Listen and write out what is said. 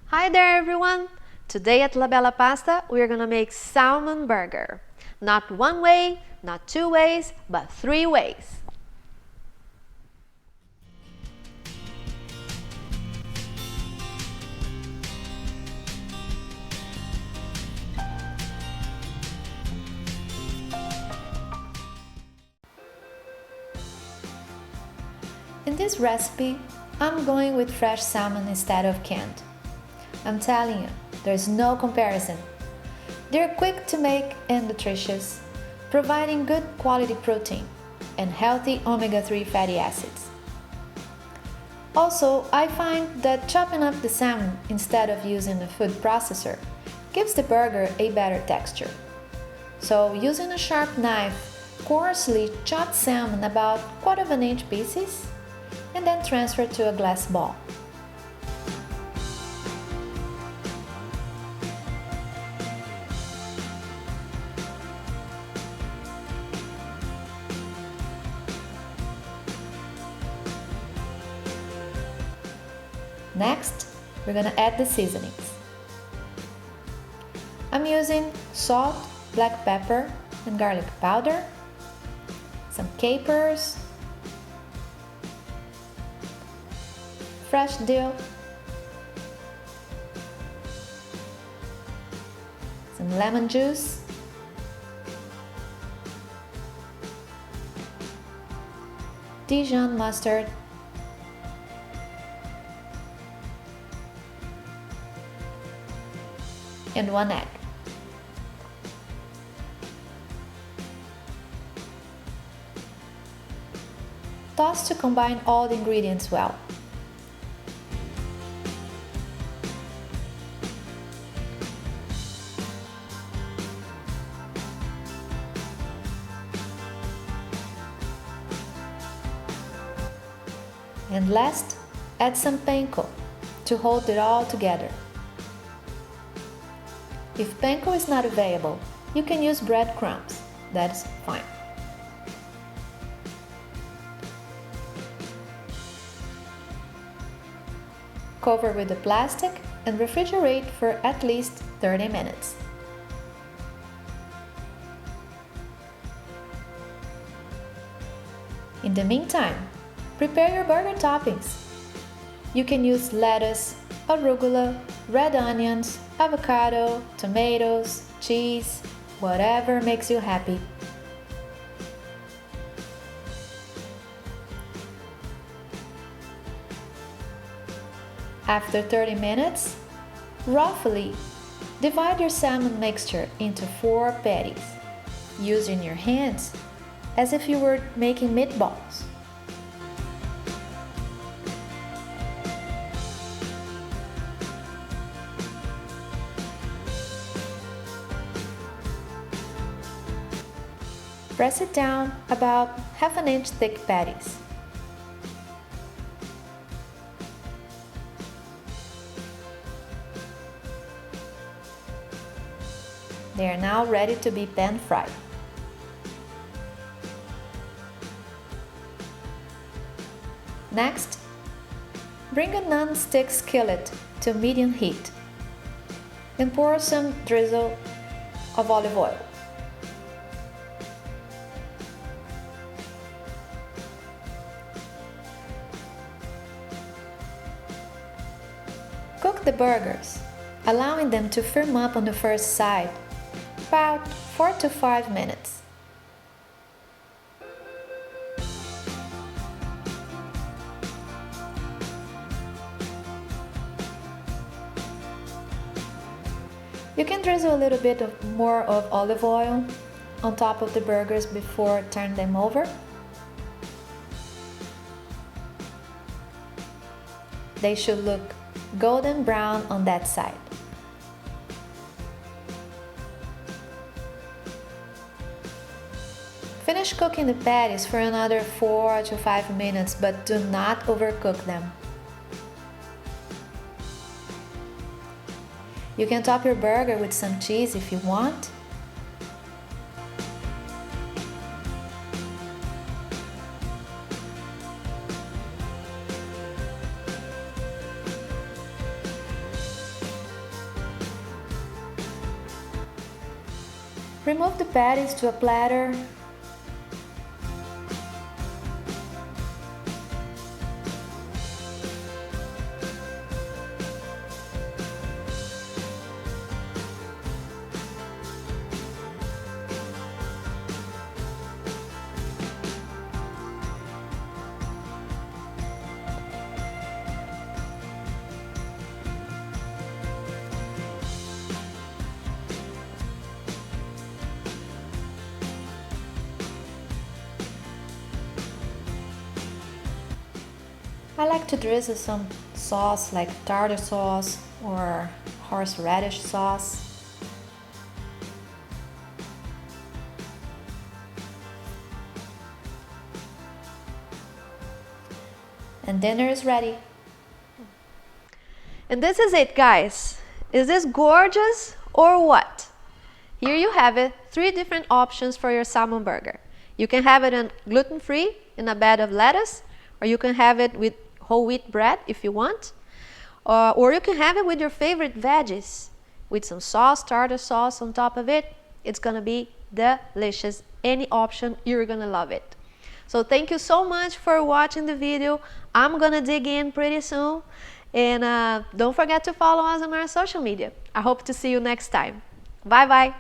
Hi there everyone! Today at La Bella Pasta we are gonna make salmon burger. Not one way, not two ways, but three ways. In this recipe, I'm going with fresh salmon instead of canned. I'm telling you, there's no comparison. They're quick to make and nutritious, providing good quality protein and healthy omega-3 fatty acids. Also, I find that chopping up the salmon instead of using a food processor gives the burger a better texture. So, using a sharp knife, coarsely chop salmon about 1/4 inch pieces and then transfer to a glass bowl. Next, we're gonna add the seasonings. I'm using salt, black pepper, and garlic powder, some capers, fresh dill, some lemon juice, Dijon mustard, and 1 egg. Toss to combine all the ingredients well. And last, add some panko to hold it all together. If panko is not available, you can use breadcrumbs, that's fine. Cover with the plastic and refrigerate for at least 30 minutes. In the meantime, prepare your burger toppings. You can use lettuce, arugula, red onions, avocado, tomatoes, cheese, whatever makes you happy. After 30 minutes, roughly divide your salmon mixture into 4 patties, using your hands as if you were making meatballs. Press it down about 1/2 inch thick patties. They are now ready to be pan fried. Next, bring a non-stick skillet to medium heat and pour some drizzle of olive oil. Cook the burgers, allowing them to firm up on the first side, about 4 to 5 minutes. You can drizzle a little bit more of olive oil on top of the burgers before turning them over. They should look golden brown on that side. Finish cooking the patties for another 4 to 5 minutes, but do not overcook them. You can top your burger with some cheese if you want. Remove the patties to a platter. I like to drizzle some sauce like tartar sauce or horseradish sauce. And dinner is ready. And this is it, guys. Is this gorgeous or what? Here you have it, 3 different options for your salmon burger. You can have it in gluten-free in a bed of lettuce, or you can have it with whole wheat bread if you want, or you can have it with your favorite veggies with some sauce, tartar sauce on top of it. It's gonna be delicious. Any option, you're gonna love it. So thank you so much for watching the video. I'm gonna dig in pretty soon, and don't forget to follow us on our social media. I hope to see you next time. Bye bye.